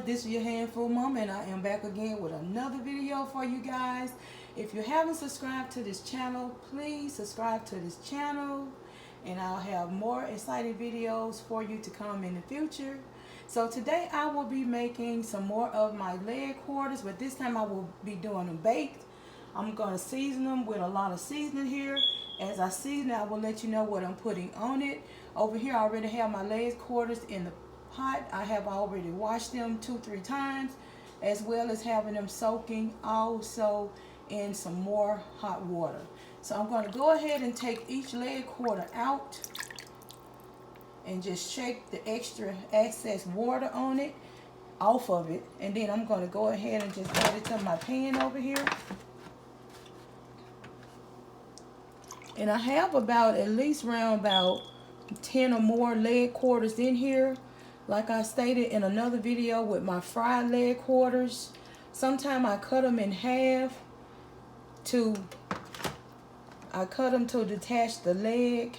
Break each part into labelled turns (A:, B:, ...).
A: guys, this is your handful mom, and I am back again with another video for you guys. If you haven't subscribed to this channel, please subscribe to this channel, and I'll have more exciting videos for you to come in the future. So today I will be making some more of my leg quarters, but this time I will be doing them baked. I'm going to season them with a lot of seasoning here. As I season it, I will let you know what I'm putting on it. Over here I already have my leg quarters in the pot. I have already washed them 2-3 times, as well as having them soaking also in some more hot water. So I'm going to go ahead and take each leg quarter out and just shake the extra excess water on it off of it, and then I'm going to go ahead and just add it to my pan over here. And I have about at least around about 10 or more leg quarters in here. Like I stated in another video with my fried leg quarters, sometimes I cut them in half to detach the leg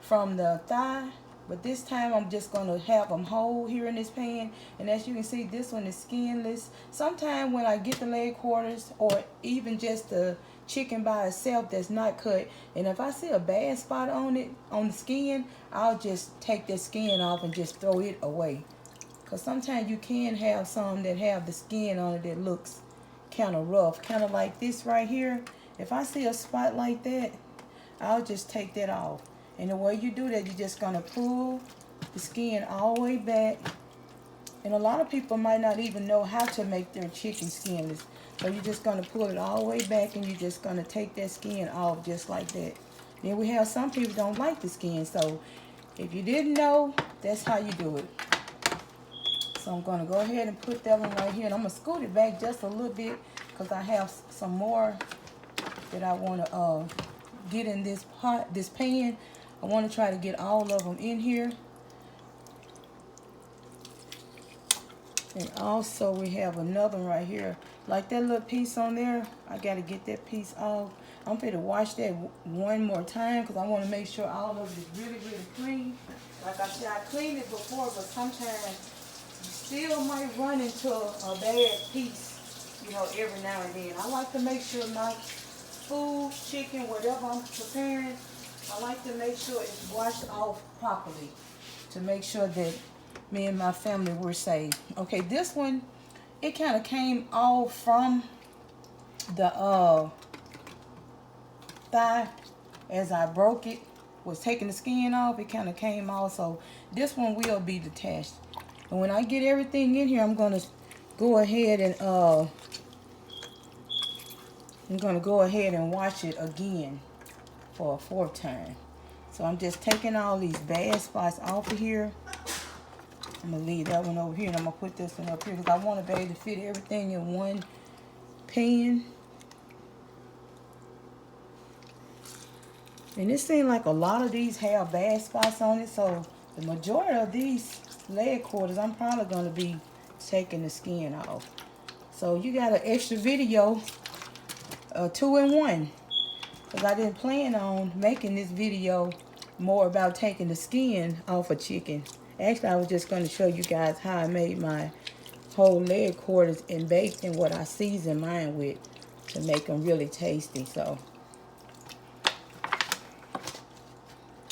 A: from the thigh. But this time I'm just going to have them whole here in this pan. And as you can see, this one is skinless. Sometimes when I get the leg quarters, or even just the chicken by itself that's not cut, and if I see a bad spot on it, on the skin, I'll just take the skin off and just throw it away. Because sometimes you can have some that have the skin on it that looks kind of rough, kind of like this right here. If I see a spot like that, I'll just take that off. And the way you do that, you're just going to pull the skin all the way back. And a lot of people might not even know how to make their chicken skinless. So you're just going to pull it all the way back, and you're just going to take that skin off just like that. Then we have some people don't like the skin. So if you didn't know, that's how you do it. So I'm going to go ahead and put that one right here. And I'm going to scoot it back just a little bit because I have some more that I want to get in this pot, this pan. I want to try to get all of them in here. And also we have another one right here. Like that little piece on there, I got to get that piece off. I'm going to wash that one more time because I want to make sure all of it is really, really clean. Like I said, I cleaned it before, but sometimes you still might run into a bad piece, you know, every now and then. I like to make sure my food, chicken, whatever I'm preparing, I like to make sure it's washed off properly to make sure that me and my family were safe. Okay, this one, it kind of came off from the thigh as I broke it, was taking the skin off. It kind of came off, so this one will be detached. And when I get everything in here, I'm going to go ahead and wash it again for a 4th time. So I'm just taking all these bad spots off of here. I'm going to leave that one over here, and I'm going to put this one up here because I want to be able to fit everything in one pan. And it seems like a lot of these have bad spots on it, so the majority of these leg quarters, I'm probably going to be taking the skin off. So you got an extra video, 2-in-1. Because I didn't plan on making this video more about taking the skin off a chicken. Actually, I was just going to show you guys how I made my whole leg quarters and baked, and what I seasoned mine with to make them really tasty. So,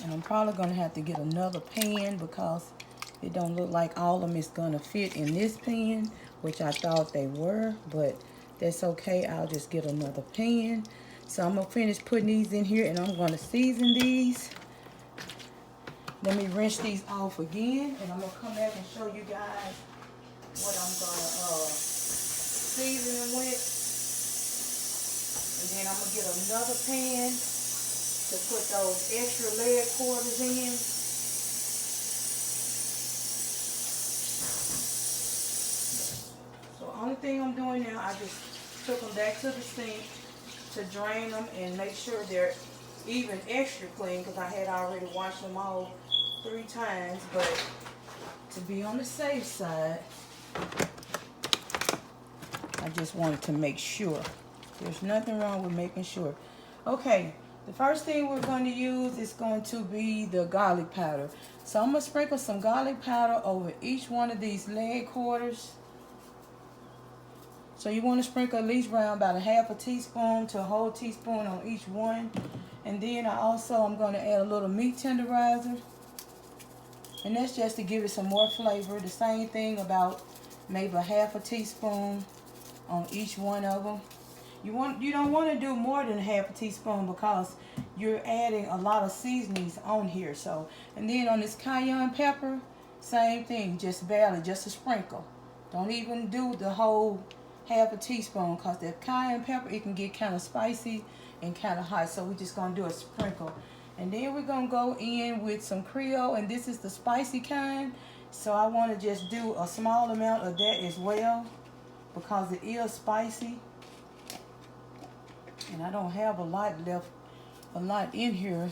A: and I'm probably going to have to get another pan because it don't look like all of them is going to fit in this pan, which I thought they were, but that's okay. I'll just get another pan. So I'm going to finish putting these in here, and I'm going to season these. Let me rinse these off again, and I'm going to come back and show you guys what I'm going to season them with. And then I'm going to get another pan to put those extra leg quarters in. So the only thing I'm doing now, I just took them back to the sink to drain them and make sure they're even extra clean, because I had already washed them all 3 times. But to be on the safe side, I just wanted to make sure. There's nothing wrong with making sure. Okay, the first thing we're going to use is going to be the garlic powder. So I'm going to sprinkle some garlic powder over each one of these leg quarters. So you want to sprinkle at least around about a half a teaspoon to a whole teaspoon on each one. And then I'm going to add a little meat tenderizer. And that's just to give it some more flavor. The same thing, about maybe a half a teaspoon on each one of them. You don't want to do more than a half a teaspoon because you're adding a lot of seasonings on here. So, and then on this cayenne pepper, same thing, just barely, just a sprinkle. Don't even do the whole half a teaspoon because that cayenne pepper, it can get kind of spicy and kind of hot. So we're just going to do a sprinkle. And then we're going to go in with some Creole, and this is the spicy kind. So I want to just do a small amount of that as well because it is spicy. And I don't have a lot in here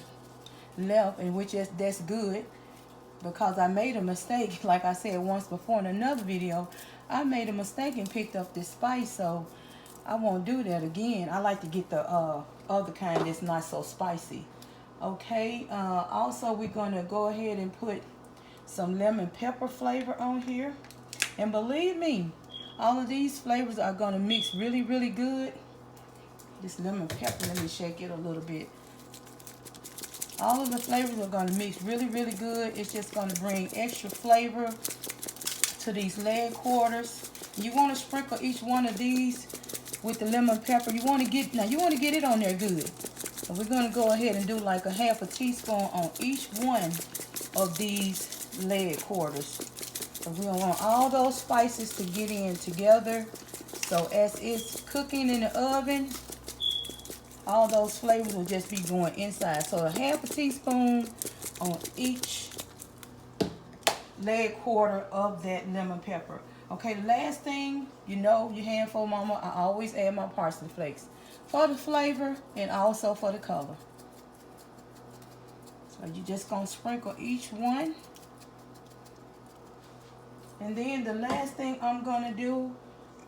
A: left, and that's good because I made a mistake. Like I said once before in another video, I made a mistake and picked up this spice, so I won't do that again. I like to get the other kind that's not so spicy. Okay, also we're gonna go ahead and put some lemon pepper flavor on here, and believe me, all of these flavors are gonna mix really, really good. This lemon pepper, let me shake it a little bit. All of the flavors are going to mix really, really good. It's just going to bring extra flavor to these leg quarters. You want to sprinkle each one of these with the lemon pepper. You want to get it on there good. So we're going to go ahead and do like a half a teaspoon on each one of these leg quarters. So we want all those spices to get in together. So as it's cooking in the oven, all those flavors will just be going inside. So a half a teaspoon on each leg quarter of that lemon pepper. Okay, the last thing, you know, your handful mama, I always add my parsley flakes for the flavor and also for the color. So you're just going to sprinkle each one. And then the last thing I'm going to do,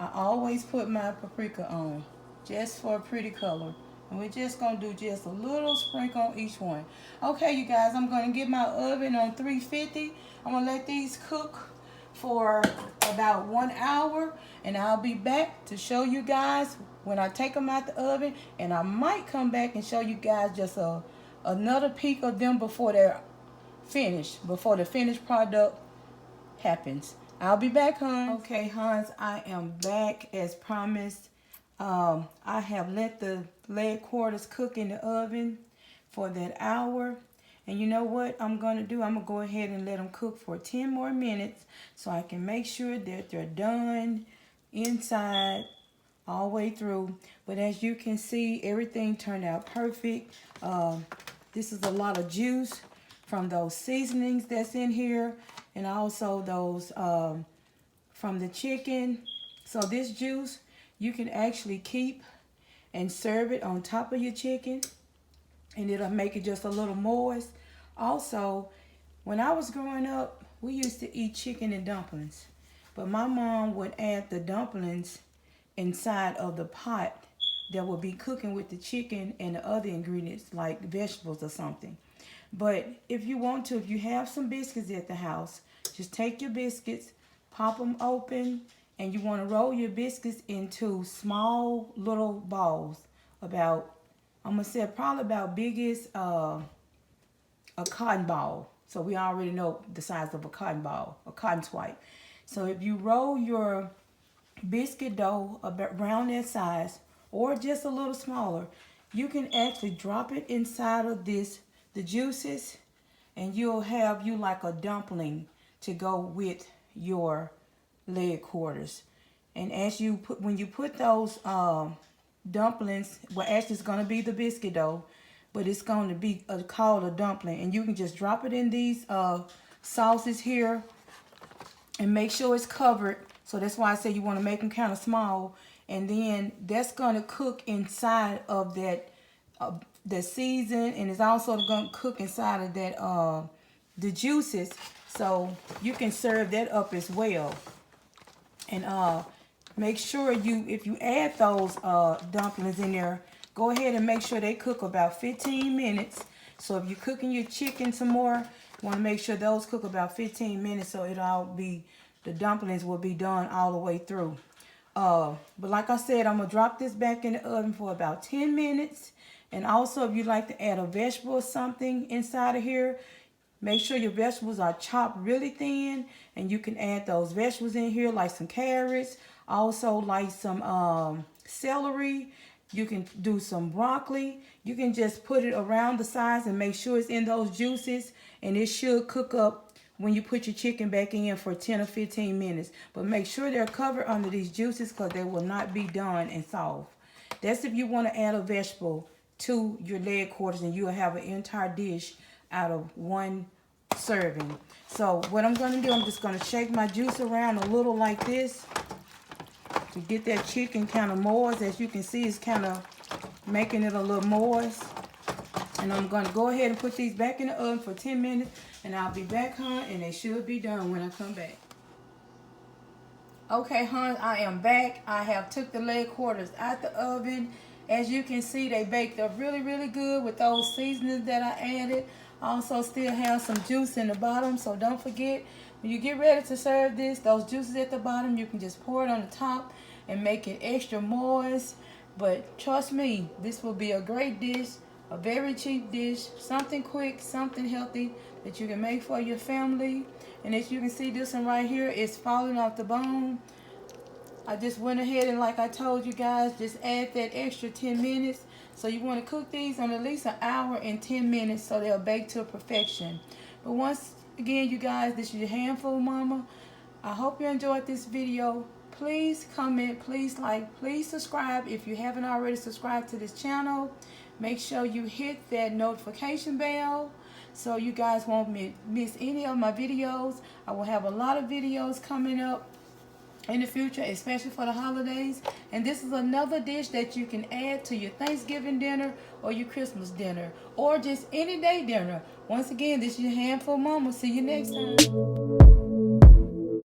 A: I always put my paprika on just for a pretty color. And we're just going to do just a little sprinkle on each one. Okay, you guys, I'm going to get my oven on 350. I'm going to let these cook for about 1 hour. And I'll be back to show you guys when I take them out the oven. And I might come back and show you guys just another peek of them before they're finished, before the finished product happens. I'll be back, Hans. Okay, Hans, I am back as promised. I have let the leg quarters cook in the oven for that hour. And you know what I'm going to do? I'm going to go ahead and let them cook for 10 more minutes so I can make sure that they're done inside all the way through. But as you can see, everything turned out perfect. This is a lot of juice from those seasonings that's in here, and also those from the chicken. So this juice you can actually keep and serve it on top of your chicken, and it'll make it just a little moist. Also, when I was growing up, we used to eat chicken and dumplings, but my mom would add the dumplings inside of the pot that would be cooking with the chicken and the other ingredients like vegetables or something. But if you want to, if you have some biscuits at the house, just take your biscuits, pop them open, and you want to roll your biscuits into small little balls, about, I'm going to say probably about big as a cotton ball. So we already know the size of a cotton ball, a cotton swipe. So if you roll your biscuit dough around that size, or just a little smaller, you can actually drop it inside of the juices, and you'll have you like a dumpling to go with your leg quarters. And as you put, when you put those dumplings, well, actually it's going to be the biscuit dough, but it's going to be called a dumpling, and you can just drop it in these sauces here and make sure it's covered. So that's why I say you want to make them kind of small, and then that's going to cook inside of that the season, and it's also going to cook inside of that the juices, so you can serve that up as well. And make sure if you add those dumplings in there, go ahead and make sure they cook about 15 minutes. So if you're cooking your chicken some more, you want to make sure those cook about 15 minutes, so the dumplings will be done all the way through. But like I said, I'm going to drop this back in the oven for about 10 minutes. And also, if you'd like to add a vegetable or something inside of here, make sure your vegetables are chopped really thin. And you can add those vegetables in here, like some carrots. Also, like some celery. You can do some broccoli. You can just put it around the sides and make sure it's in those juices. And it should cook up when you put your chicken back in for 10 or 15 minutes. But make sure they're covered under these juices because they will not be done and soft. That's if you want to add a vegetable to your leg quarters, and you'll have an entire dish out of one serving. So what I'm going to do, I'm just going to shake my juice around a little like this to get that chicken kind of moist. As you can see, it's kind of making it a little moist. And I'm going to go ahead and put these back in the oven for 10 minutes. And I'll be back, hon, and they should be done when I come back. Okay, hon, I am back. I have took the leg quarters out the oven. As you can see, they baked up really, really good with those seasonings that I added. Also still have some juice in the bottom. So don't forget, when you get ready to serve this, those juices at the bottom, you can just pour it on the top and make it extra moist. But trust me, this will be a great dish. A very cheap dish, something quick, something healthy that you can make for your family. And as you can see, this one right here is falling off the bone. I just went ahead and, like I told you guys, just add that extra 10 minutes. So you want to cook these on at least an hour and 10 minutes so they'll bake to perfection. But once again, you guys, this is your Handful Mama. I hope you enjoyed this video. Please comment, please like, please subscribe if you haven't already subscribed to this channel. Make sure you hit that notification bell so you guys won't miss any of my videos. I will have a lot of videos coming up in the future, especially for the holidays. And this is another dish that you can add to your Thanksgiving dinner or your Christmas dinner or just any day dinner. Once again, this is your Handful Mama. See you next time.